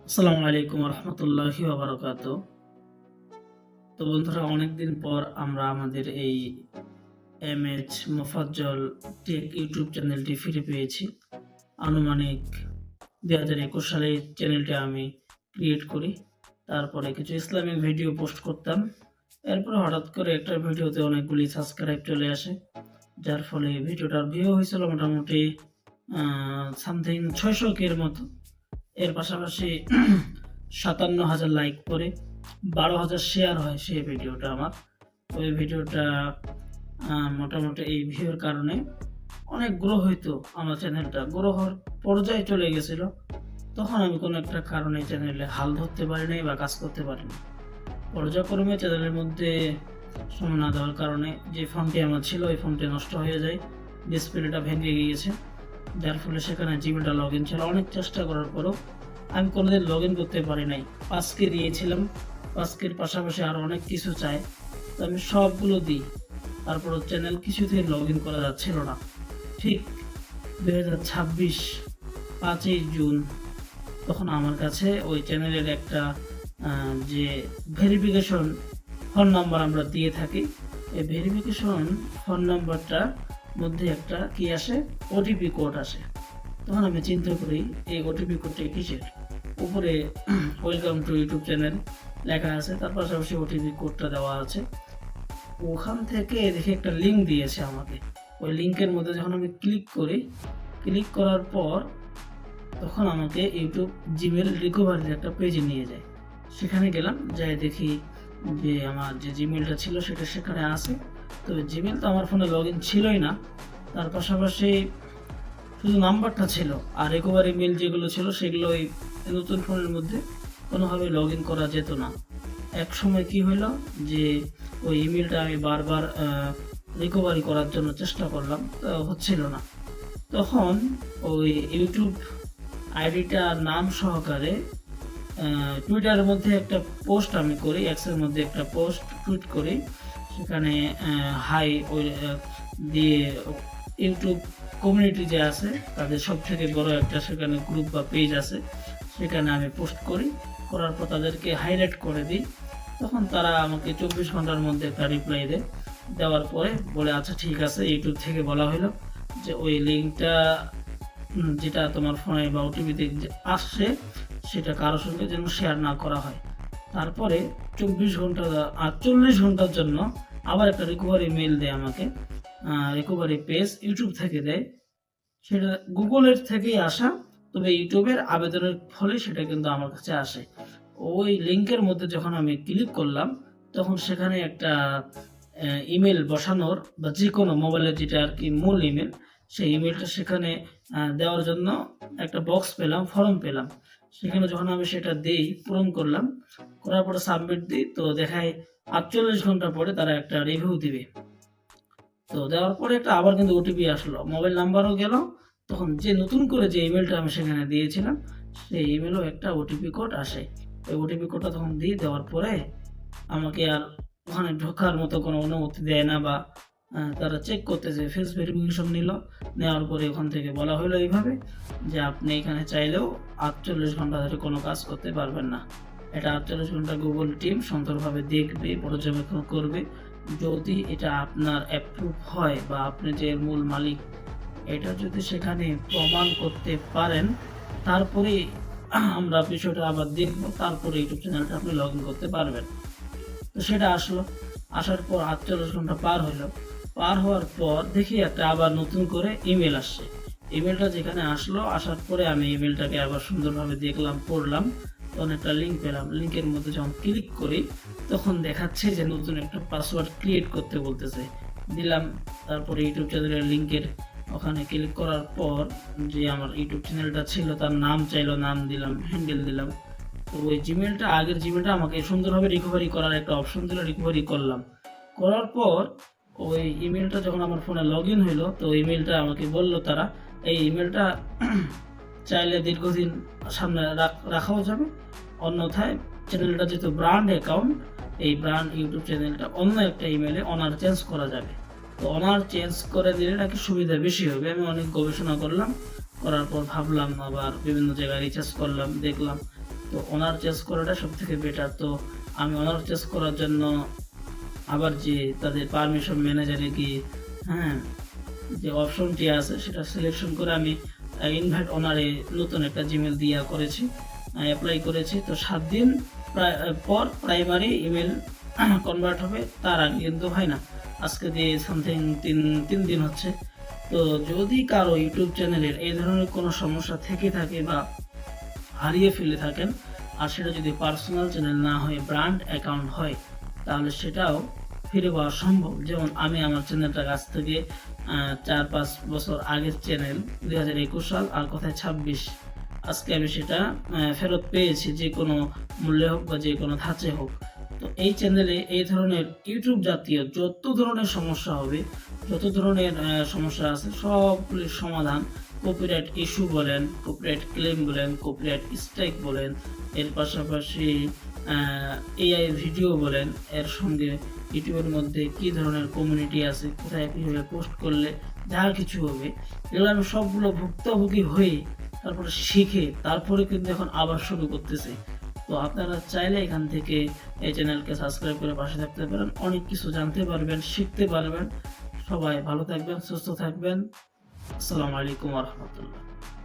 আসসালামু আলাইকুম রহমতুল্লাহি ওয়া তো বন্ধুরা, অনেকদিন পর আমরা আমাদের এই এমএইচ মোফাজ্জল টেক ইউটিউব চ্যানেলটি ফিরে পেয়েছি। আনুমানিক 2021 সালে এই চ্যানেলটি আমি ক্রিয়েট করি। তারপরে কিছু ইসলামিক ভিডিও পোস্ট করতাম। এরপরে হঠাৎ করে একটা ভিডিওতে অনেকগুলি সাবস্ক্রাইব চলে আসে, যার ফলে ভিডিওটার ভিউ হয়েছিল মোটামুটি সামথিং 600 এর মতো। এর পাশাপাশি 57,000 লাইক করে 12,000 শেয়ার হয় সেই ভিডিওটা আমার। ওই ভিডিওটা মোটামুটি এই ভিউর কারণে অনেক গ্রো হইতো, আমার চ্যানেলটা গ্রো হওয়ার পর্যায়ে চলে গেছিল। তখন আমি কোনো একটা কারণে চ্যানেলে হাল ধরতে পারি নাই বা কাজ করতে পারি না। পর্যায়ক্রমে চ্যানেলের মধ্যে সময় না দেওয়ার কারণে যে ফোনটি আমার ছিল ওই ফোনটি নষ্ট হয়ে যায়, ডিসপ্লেটা ভেঙে গিয়েছে, যার ফলে সেখানে জিমেলটা লগ ইন ছিল। অনেক চেষ্টা করার পরও আমি কোনোদিন লগ ইন করতে পারি নাই। পাসকি দিয়েছিলাম, পাসকির পাশাপাশি আরও অনেক কিছু চাই, তো আমি সবগুলো দিই, তারপরও চ্যানেল কিছুতেই লগ ইন করা যাচ্ছিল না। ঠিক 2026 5ই জুন তখন আমার কাছে ওই চ্যানেলের একটা যে ভেরিফিকেশন ফোন নাম্বার আমরা দিয়ে থাকি, এই ভেরিফিকেশন ফোন নাম্বারটার মধ্যে একটা কি আসে, ওটিপি কোড আসে। তখন আমি চিন্তা করি এই ওটিপি কোডটা কিসের। উপরে ওয়েলকাম টু ইউটিউব চ্যানেল লেখা আছে, তার পাশাপাশি ওটিপি কোডটা দেওয়া আছে। ওখান থেকে দেখে একটা লিঙ্ক দিয়েছে আমাকে। ওই লিঙ্কের মধ্যে যখন আমি ক্লিক করি, ক্লিক করার পর তখন আমাকে ইউটিউব জিমেল রিকভারির একটা পেজে নিয়ে যায়। সেখানে গেলাম, যাই দেখি যে আমার যে জিমেলটা ছিল সেটা সেখানে আছে। তো জিমেল তো আমার ফোনে লগ ইন ছিলই না, তার পাশাপাশি শুধু নাম্বারটা ছিল, আর রিকভারি মেল যেগুলো ছিল সেগুলো ওই নতুন ফোনের মধ্যে কোনোভাবে লগ ইন করা যেত না। এক সময় কি হলো যে ওই ইমেলটা আমি বারবার রিকভারি করার জন্য চেষ্টা করলাম, তো হচ্ছিল না। তখন ওই ইউটিউব আইডিটা নাম সহকারে টুইটারের মধ্যে একটা পোস্ট আমি করি, এক্সের মধ্যে একটা পোস্ট টুইট করি, সেখানে হাই ওই দিয়ে ইউটিউব কমিউনিটি যে আছে তাদের সব থেকে বড় একটা সেখানে গ্রুপ বা পেজ আছে, সেখানে আমি পোস্ট করি, করার পর তাদেরকে হাইলাইট করে দিই। তখন তারা আমাকে 24 ঘন্টার মধ্যে একটা রিপ্লাই দেয়। দেওয়ার পরে বলে আচ্ছা ঠিক আছে, ইউটিউব থেকে বলা হলো যে ওই লিঙ্কটা যেটা তোমার ফোনে বা ওটিপিতে আসছে সেটা কারোর সঙ্গে যেন শেয়ার না করা হয়। তারপরে 24 ঘন্টা 48 ঘন্টার জন্য আবার একটা রিকভারি মেল দেয় আমাকে, রিকভারি পেজ ইউটিউব থেকে দেয়। সেটা গুগলের থেকেই আসা, তবে ইউটিউবের আবেদনের ফলে সেটা কিন্তু আমার কাছে আসে। ওই লিঙ্কের মধ্যে যখন আমি ক্লিক করলাম তখন সেখানে একটা ইমেল বসানোর বা যে কোনো মোবাইলের যেটা আর কি মূল ইমেল, সেই ইমেলটা সেখানে দেওয়ার জন্য একটা বক্স পেলাম, ফর্ম পেলাম। সেখানে যখন আমি সেটা দিই, পূরণ করলাম, করার পরে সাবমিট দিই, তো দেখায় 48 ঘন্টা পরে তারা একটা রিভিউ দিবে। তো দেওয়ার পরে একটা আবার কিন্তু ওটিপি আসলো, মোবাইল নাম্বারও গেল। তখন যে নতুন করে যে ইমেলটা আমি সেখানে দিয়েছিলাম সেই ইমেলও একটা ওটিপি কোড আসে। ওই ওটিপি কোডটা তখন দিয়ে দেওয়ার পরে আমাকে আর ওখানে ঢোকার মতো কোনো অনুমতি দেয় না, বা তারা চেক করতেছে, ফেস ভেরিফিকেশন নিল, নেওয়ার পরে ওখান থেকে বলা হলো এইভাবে যে আপনি এখানে চাইলেও 48 ঘন্টা ধরে কোনো কাজ করতে পারবেন না। এটা 48 ঘন্টা গুগল টিম সুন্দরভাবে দেখবে, পর্যবেক্ষণ করবে। যদি এটা আপনার অ্যাপ্রুভ হয় বা আপনি যে মূল মালিক এটা যদি সেখানে প্রমাণ করতে পারেন, তারপরে আমরা বিষয়টা আবার দেখবো, তারপরে ইউটিউব চ্যানেলটা আপনি লগ ইন করতে পারবেন। তো সেটা আসলো, আসার পর 48 ঘন্টা পার হলো। পার হওয়ার পর দেখি একটা আবার নতুন করে ইমেল আসছে। ইমেলটা যেখানে আসলো, আসার পরে আমি ইমেলটাকে আবার সুন্দরভাবে দেখলাম, পড়লাম, তখন একটা লিঙ্ক পেলাম। লিঙ্কের মধ্যে যখন ক্লিক করি তখন দেখাচ্ছে যে নতুন একটা পাসওয়ার্ড ক্রিয়েট করতে বলতেছে। দিলাম, তারপরে ইউটিউব চ্যানেলের লিঙ্কের ওখানে ক্লিক করার পর যে আমার ইউটিউব চ্যানেলটা ছিল তার নাম চাইলো, নাম দিলাম, হ্যান্ডেল দিলাম। তো ওই জিমেলটা, আগের জিমেলটা আমাকে সুন্দরভাবে রিকভারি করার একটা অপশন দিল, রিকভারি করলাম। করার পর ওই ইমেলটা যখন আমার ফোনে লগ ইন হইলো, তো ইমেলটা আমাকে বললো তারা এই ইমেলটা চাইলে দীর্ঘদিন সামনে রাখাও যাবে, অন্যথায় চ্যানেলটা যেহেতু ব্র্যান্ড অ্যাকাউন্ট, এই ব্র্যান্ড ইউটিউব চ্যানেলটা অন্য একটা ইমেলে অনার চেঞ্জ করা যাবে। তো অনার চেঞ্জ করে দিলে নাকি সুবিধা বেশি হবে। আমি অনেক গবেষণা করলাম, করার পর ভাবলাম, আবার বিভিন্ন জায়গায় রিসার্চ করলাম, দেখলাম, তো ওনার চেঞ্জ করাটা সব থেকে বেটার। তো আমি ওনার চেঞ্জ করার জন্য আবার যে তাদের পারমিশন ম্যানেজারে গিয়ে হ্যাঁ যে অপশনটি আছে সেটা সিলেকশন করে আমি ইনভাইট ওনারে নতুন একটা জিমেল দিয়া করেছি, অ্যাপ্লাই করেছি। তো 7 দিন পর প্রাইমারি ইমেল কনভার্ট হবে, তার আগে কিন্তু হয় না। আজকে দিয়ে সামথিং 3 দিন হচ্ছে। তো যদি কারো ইউটিউব চ্যানেলের এই ধরনের কোনো সমস্যা থেকে থাকে বা হারিয়ে ফেলে থাকেন, আর সেটা যদি পার্সোনাল চ্যানেল না হয়ে ব্র্যান্ড অ্যাকাউন্ট হয়, তাহলে সেটাও ফিরে পাওয়া সম্ভব। যেমন আমি আমার চ্যানেলটা কাছ থেকে 4-5 বছর আগের চ্যানেল, 2021 সাল আর কোথায় 26, আজকে আমি সেটা ফেরত পেয়েছি, যে কোনো মূল্যে হোক বা যে কোনো ধাঁচে হোক। তো এই চ্যানেলে এই ধরনের ইউটিউব জাতীয় যত ধরনের সমস্যা হবে, যত ধরনের সমস্যা আছে, সবগুলির সমাধান, কপিরাইট ইস্যু বলেন, কপিরাইট ক্লেম বলেন, কপিরাইট স্ট্রাইক বলেন, এর পাশাপাশি এআই ভিডিও বলেন, এর সঙ্গে ইউটিউবের মধ্যে কি ধরনের কমিউনিটি আছে, কোথায় কীভাবে পোস্ট করলে যা কিছু হবে, এগুলো আমি সবগুলো ভুক্তভোগী হয়ে তারপরে শিখে তারপরে কিন্তু এখন আবার শুরু করতেছি। তো আপনারা চাইলে এখান থেকে এই চ্যানেলকে সাবস্ক্রাইব করে পাশে থাকতে পারেন, অনেক কিছু জানতে পারবেন, শিখতে পারবেন। সবাই ভালো থাকবেন, সুস্থ থাকবেন। আসসালামু আলাইকুম ওয়া রাহমাতুল্লাহ।